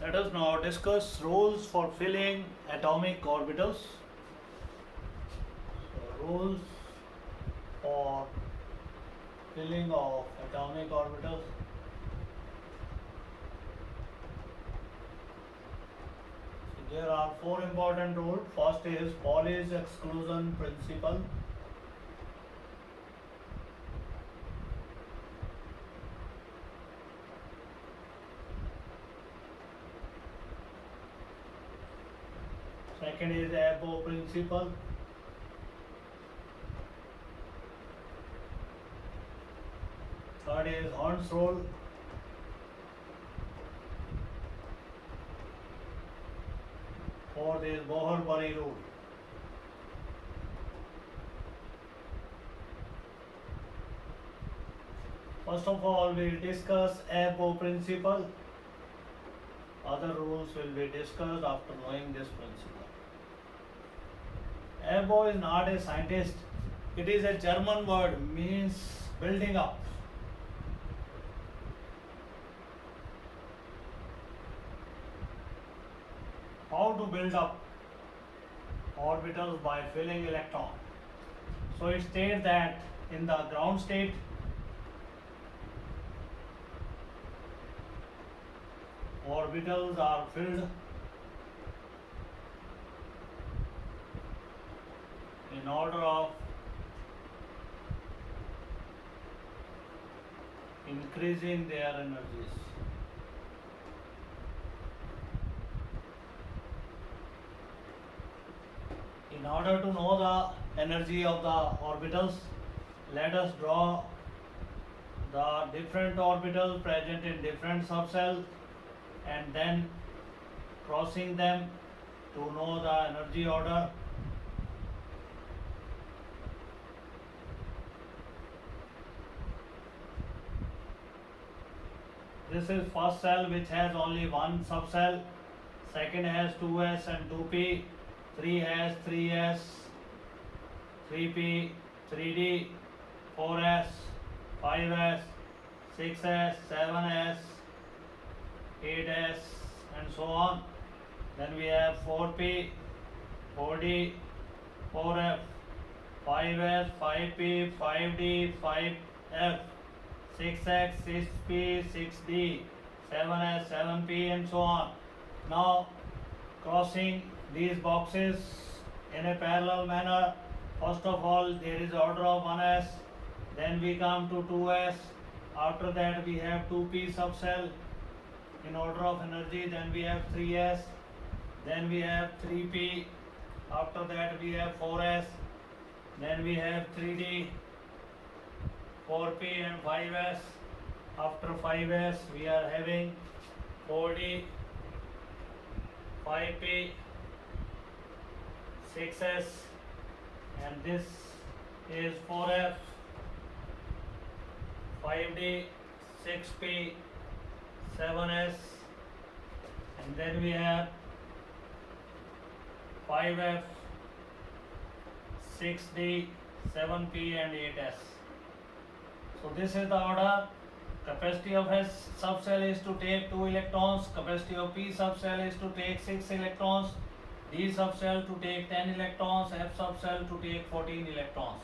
Let us now discuss rules for filling atomic orbitals. So, rules for filling of atomic orbitals. So, there are four important rules. First is Pauli's exclusion principle. Second is Abbo principle. Third is Hund's rule. Fourth is Bohr-Bury rule. First of all, we will discuss Abbo principle. Other rules will be discussed after knowing this principle. Abbo is not a scientist. It is a German word, means building up. How to build up orbitals by filling electron. So it states that in the ground state, orbitals are filled in order of increasing their energies. In order to know the energy of the orbitals, let us draw the different orbitals present in different subcells and then crossing them to know the energy order. This is first cell which has only one subcell, second has 2s and 2p, 3 has 3s, 3p, 3d, 4s, 5s, 6s, 7s, 8s and so on. Then we have 4p, 4d, 4f, 5s, 5p, 5d, 5f, 6x, 6p, 6d, 7s, 7p and so on. Now crossing these boxes in a parallel manner. First of all, there is order of 1s, then we come to 2s, after that we have 2p subcell in order of energy, then we have 3s, then we have 3p, after that we have 4s, then we have 3d, 4p and 5s, after 5s we are having 4d, 5p, 6s and this is 4f, 5d, 6p, 7s and then we have 5f, 6d, 7p and 8s. So this is the order. Capacity of S subcell is to take 2 electrons, capacity of P subcell is to take 6 electrons, D subcell to take 10 electrons, F subcell to take 14 electrons.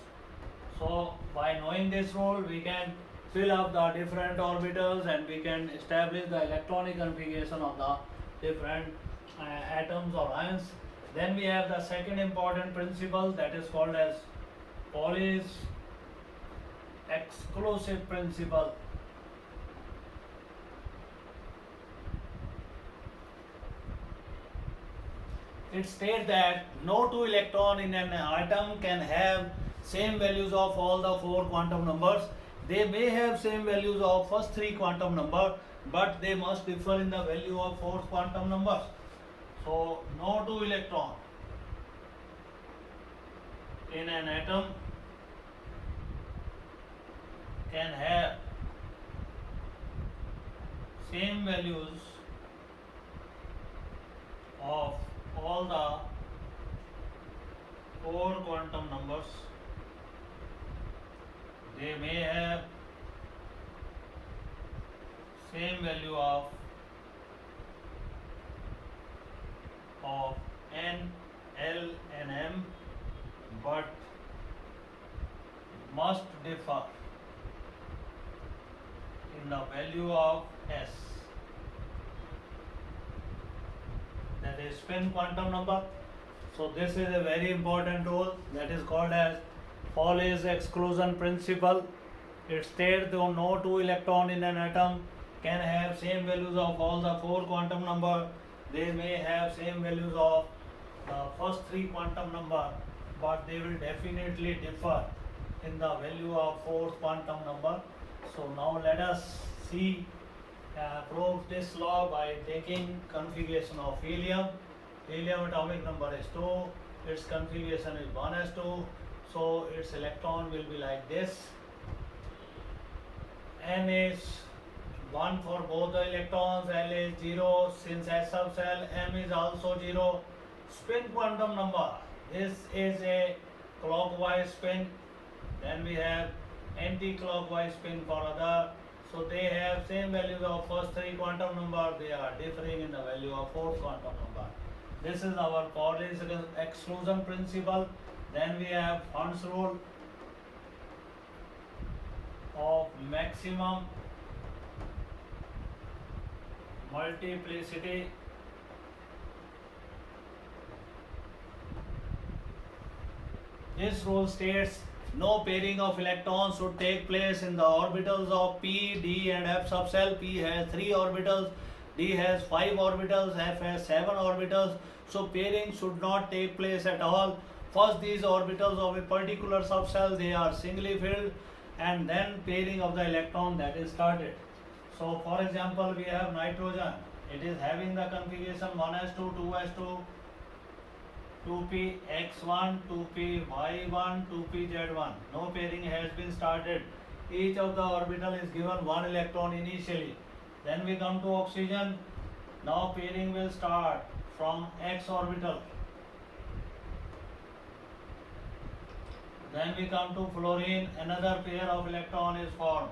So by knowing this rule, we can fill up the different orbitals and we can establish the electronic configuration of the different atoms or ions. Then we have the second important principle, that is called as Pauli's exclusive principle. It states that no two electron in an atom can have same values of all the 4 quantum numbers. They may have same values of first 3 quantum number, but they must differ in the value of 4th quantum numbers. So no two electron in an atom can have same values of all the 4 quantum numbers. They may have same value of is spin quantum number. So this is a very important rule that is called as Pauli's exclusion principle. It states that no two electron in an atom can have same values of all the four quantum number. They may have same values of the first three quantum number, but they will definitely differ in the value of fourth quantum number. So now let us see prove this law by taking configuration of helium. Helium atomic number is 2, its configuration is 1s2, so its electron will be like this. N is 1 for both the electrons, L is 0, since S sub cell M is also 0. Spin quantum number, this is a clockwise spin, then we have anti-clockwise spin for other. So they have same values of first three quantum number, they are differing in the value of fourth quantum number. This is our Pauli's exclusion principle. Then we have Hund's rule of maximum multiplicity. This rule states no pairing of electrons should take place in the orbitals of p, d and f sub cell. P has 3 orbitals, d has 5 orbitals, f has 7 orbitals. So pairing should not take place at all. First these orbitals of a particular subcell, they are singly filled, and then pairing of the electron that is started. So for example, we have nitrogen. It is having the configuration 1s2, 2s2, 2p x1, 2p y1, 2p z1. No pairing has been started. Each of the orbital is given one electron initially. Then we come to oxygen. Now pairing will start from x orbital. Then we come to fluorine. Another pair of electron is formed.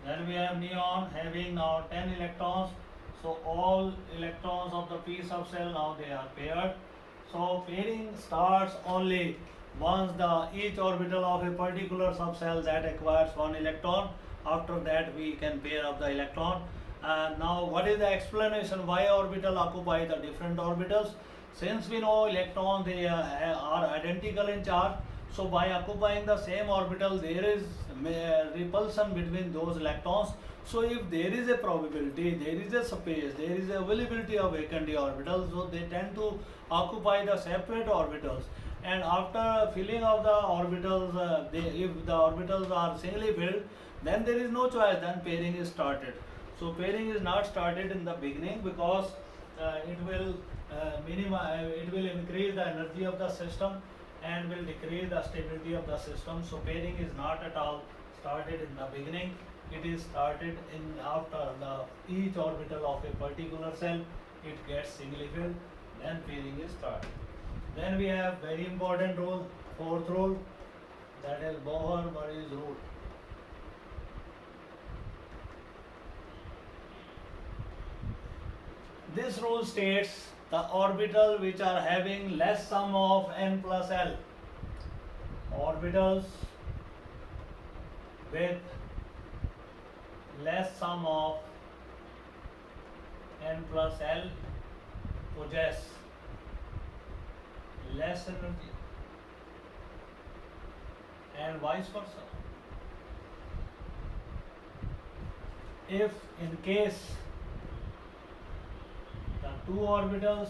Then we have neon having now 10 electrons. So all electrons of the p subcell now they are paired. So pairing starts only once the each orbital of a particular subcell that acquires one electron. After that we can pair up the electron. And now what is the explanation why orbital occupy the different orbitals? Since we know electrons they are identical in charge, so by occupying the same orbital there is repulsion between those electrons. So if there is a probability, there is a space, there is availability of vacant orbitals, so they tend to occupy the separate orbitals. And after filling of the orbitals, if the orbitals are singly filled, then there is no choice, then pairing is started. So pairing is not started in the beginning because it will increase the energy of the system and will decrease the stability of the system. So pairing is not at all started in the beginning. It is started in after the each orbital of a particular cell it gets singly filled, then pairing is started. Then we have very important rule, fourth rule, that is Bohr-Ware's rule. This rule states the orbital which are having less sum of n plus l, orbitals with less sum of n plus l possess less energy, and vice versa. If in case the two orbitals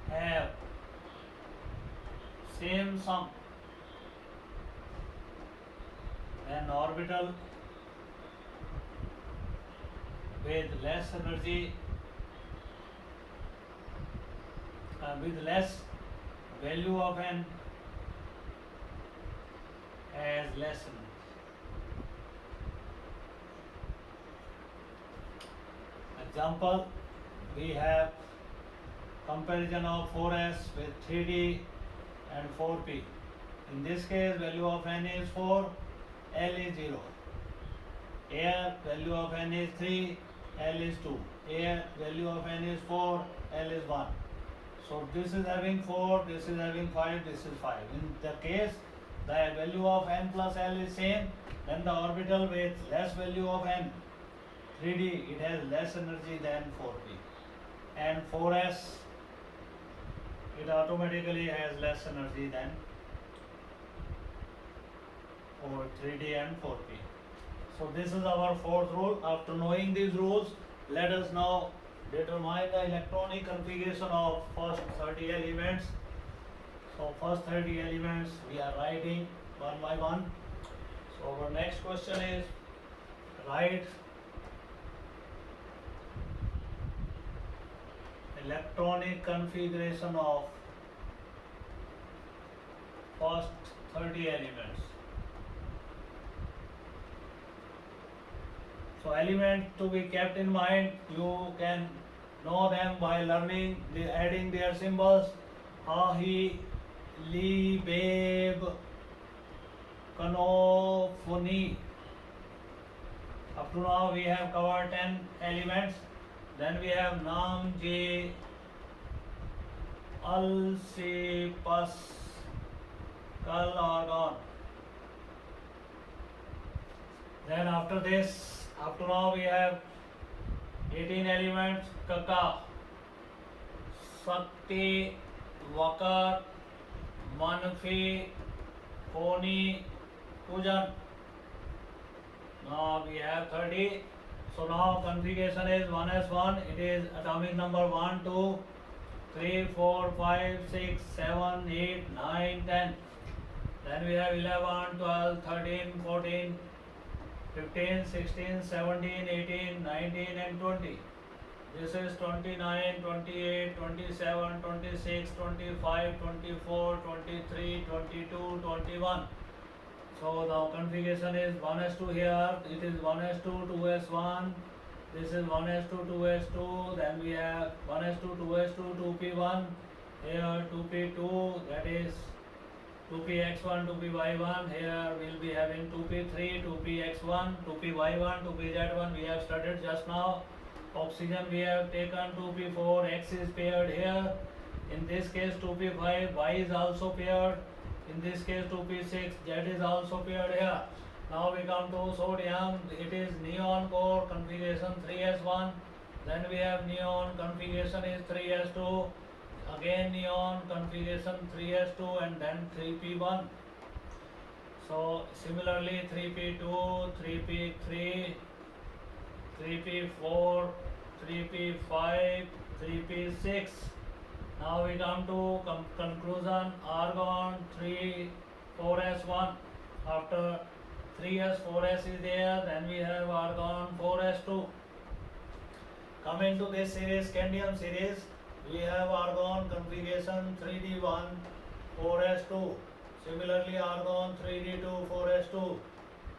have same sum, an orbital with less energy with less value of n has less energy. Example, we have comparison of 4s with 3d and 4p. In this case, value of n is 4, L is 0. Here, value of n is 3, L is 2. Here, value of n is 4, L is 1. So this is having 4, this is having 5, this is 5. In the case the value of n plus L is same, then the orbital with less value of n, 3D, it has less energy than 4p, and 4s, it automatically has less energy than 3D and 4p. So this is our fourth rule. After knowing these rules, let us now determine the electronic configuration of first 30 elements. So first 30 elements we are writing one by one. So our next question is, write electronic configuration of first 30 elements. So element to be kept in mind, you can know them by learning adding their symbols. Ha, he, li, babe, kano, phony. Up to now we have covered 10 elements. Then we have nam, je, al, se, pas, kal, argon. Then after this, up to now we have 18 elements: kaka, sakti, vakar, manfi, phony, kujan. Now we have 30. So now configuration is 1s1. It is atomic number 1, 2, 3, 4, 5, 6, 7, 8, 9, 10. Then we have 11, 12, 13, 14, 15, 16, 17, 18, 19 and 20. This is 29, 28, 27, 26, 25, 24, 23, 22, 21. So now configuration is 1s2 here. It is 1s2, 2s1. This is 1s2, 2s2. Then we have 1s2, 2s2, 2p1. Here 2p2, that is 2px1, 2py1. Here we will be having 2p3, 2px1, 2py1, 2pz1. We have studied just now. Oxygen we have taken 2p4, X is paired here. In this case 2p5, Y is also paired. In this case 2p6, Z is also paired here. Now we come to sodium. It is neon core, configuration 3s1. Then we have neon, configuration is 3s2. Again neon, configuration 3s2 and then 3p1. So similarly 3p2, 3p3, 3p4, 3p5, 3p6. Now we come to conclusion. Argon 3, 4s1. After 3s, 4s is there. Then we have argon 4s2. Coming to this series, scandium series, we have argon configuration 3d1, 4s2. Similarly argon 3d2, 4s2.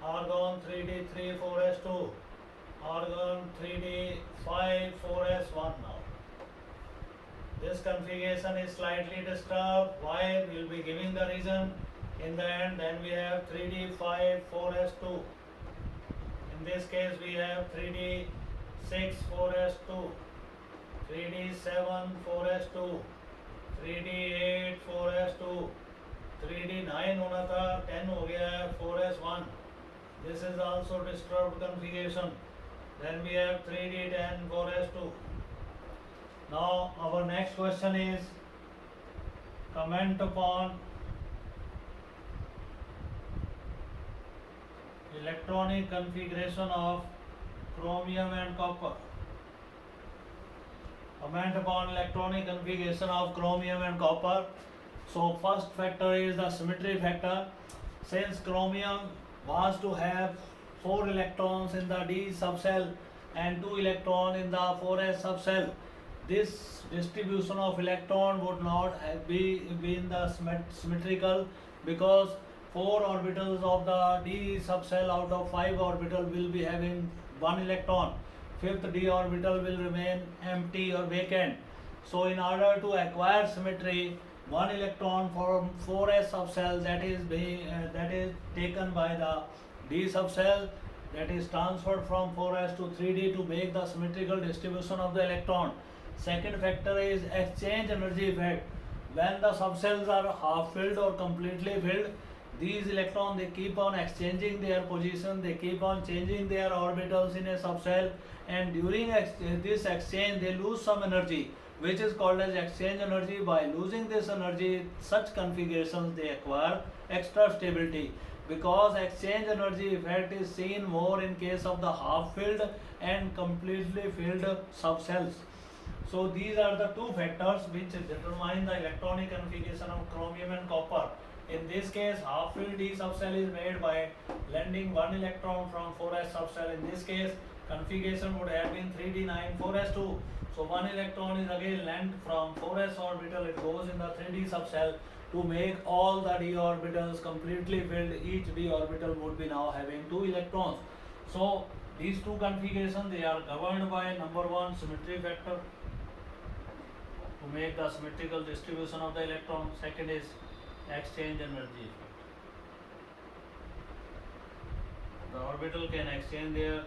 Argon 3d3, 4s2. Argon 3d5, 4s1 now. This configuration is slightly disturbed. Why? We will be giving the reason in the end. Then we have 3d5, 4s2. In this case we have 3d6, 4s2. 3d7, 4s2. 3d8, 4s2. 3d9 होना था, 10 हो गया है, 4s1. This is also disturbed configuration. Then we have 3d10, 4s2. Now our next question is, comment upon electronic configuration of chromium and copper. Comment upon electronic configuration of chromium and copper. So first factor is the symmetry factor. Since chromium was to have 4 electrons in the D subcell and 2 electrons in the 4s subcell, this distribution of electron would not be in the symmetrical, because 4 orbitals of the D subcell out of 5 orbitals will be having 1 electron. 5th D orbital will remain empty or vacant. So in order to acquire symmetry, 1 electron from 4s subcell that is taken by the D subcell, that is transferred from 4s to 3D to make the symmetrical distribution of the electron. Second factor is exchange energy effect. When the subcells are half filled or completely filled, these electrons, they keep on exchanging their position, they keep on changing their orbitals in a subcell, and during this exchange they lose some energy, which is called as exchange energy. By losing this energy, such configurations they acquire extra stability, because exchange energy effect is seen more in case of the half filled and completely filled subcells. So these are the two factors which determine the electronic configuration of chromium and copper. In this case, half filled D subcell is made by lending one electron from 4s subcell. In this case, configuration would have been 3d9 4s2. So one electron is again lent from 4s orbital, it goes in the 3d subcell to make all the d orbitals completely filled. Each d orbital would be now having 2 electrons. So these two configurations, they are governed by number one, symmetry factor, to make the symmetrical distribution of the electron. Second is exchange energy effect. The orbital can exchange their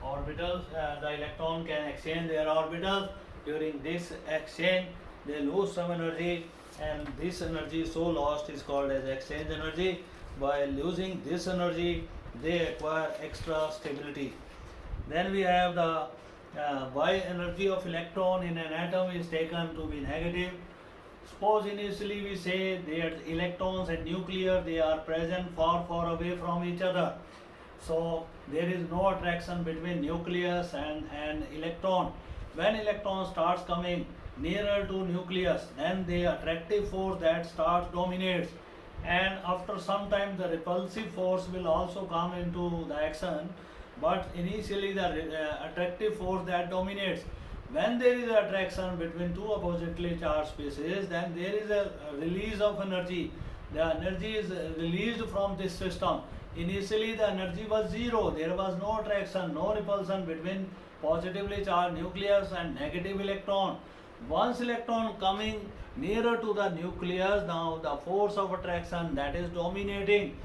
orbitals, the electron can exchange their orbitals. During this exchange, they lose some energy, and this energy so lost is called as exchange energy. By losing this energy, they acquire extra stability. Then we have the why energy of electron in an atom is taken to be negative. Suppose initially we say that electrons and nuclear, they are present far away from each other. So there is no attraction between nucleus and electron. When electron starts coming nearer to nucleus, then the attractive force that starts dominates, and after some time the repulsive force will also come into the action. But initially the attractive force that dominates. When there is attraction between two oppositely charged species, then there is a release of energy. The energy is released from this system. Initially the energy was zero, there was no attraction, no repulsion between positively charged nucleus and negative electron. Once electron coming nearer to the nucleus, now the force of attraction that is dominating,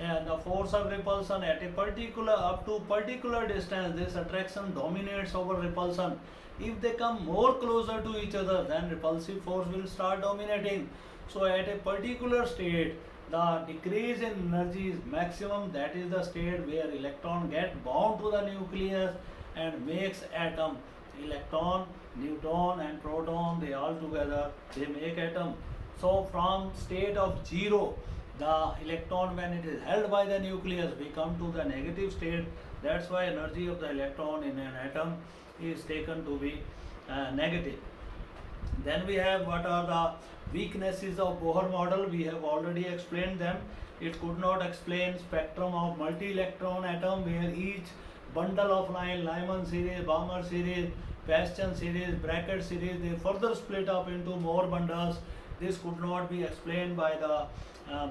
and the force of repulsion at a particular, up to particular distance, this attraction dominates over repulsion. If they come more closer to each other, then repulsive force will start dominating. So at a particular state, the decrease in energy is maximum. That is the state where electron get bound to the nucleus and makes atom. Electron, neutron and proton, they all together, they make atom. So from state of zero, the electron, when it is held by the nucleus, we come to the negative state. That's why energy of the electron in an atom is taken to be negative. Then we have what are the weaknesses of Bohr model. We have already explained them. It could not explain spectrum of multi-electron atom, where each bundle of line, Lyman series, Balmer series, Bastian series, bracket series, they further split up into more bundles. This could not be explained by the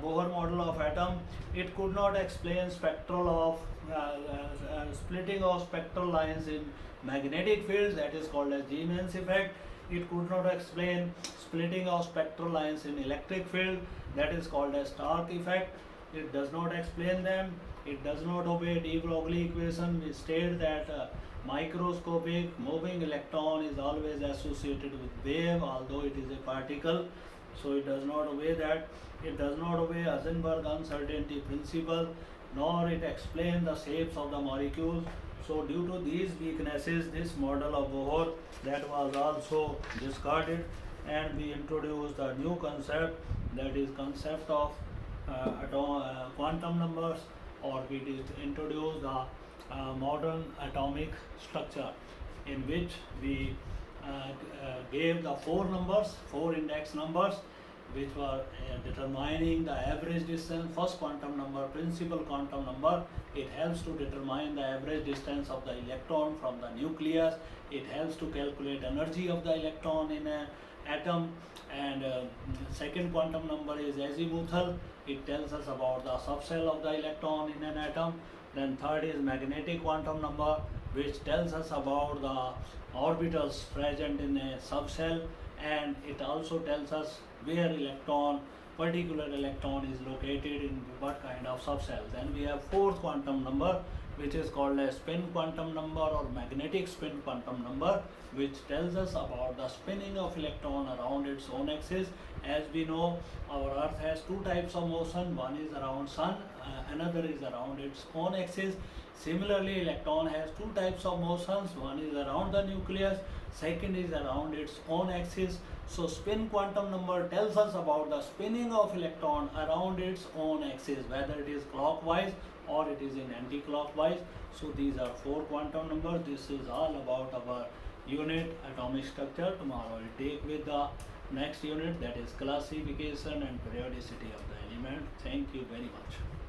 Bohr model of atom. It could not explain spectral of splitting of spectral lines in magnetic fields, that is called as Siemens effect. It could not explain splitting of spectral lines in electric field, that is called as Stark effect. It does not explain them. It does not obey de Broglie equation, which states that microscopic moving electron is always associated with wave, although it is a particle. So it does not obey that. It does not obey Heisenberg uncertainty principle, nor it explains the shapes of the molecules. So due to these weaknesses, this model of Bohr, that was also discarded, and we introduced a new concept, that is concept of quantum numbers, or we introduced the modern atomic structure, in which we gave the four index numbers, which were determining the average distance. First quantum number, principal quantum number, it helps to determine the average distance of the electron from the nucleus. It helps to calculate energy of the electron in an atom. And second quantum number is azimuthal. It tells us about the subcell of the electron in an atom. Then third is magnetic quantum number, which tells us about the orbitals present in a subcell, and it also tells us where particular electron is located in what kind of subcell. Then we have fourth quantum number, which is called as spin quantum number or magnetic spin quantum number, which tells us about the spinning of electron around its own axis. As we know, our earth has two types of motion, one is around sun, another is around its own axis. Similarly, electron has two types of motions, one is around the nucleus, second is around its own axis. So spin quantum number tells us about the spinning of electron around its own axis, whether it is clockwise or it is in anti-clockwise. So these are four quantum numbers. This is all about our unit atomic structure. Tomorrow we'll take with the next unit, that is classification and periodicity of the element. Thank you very much.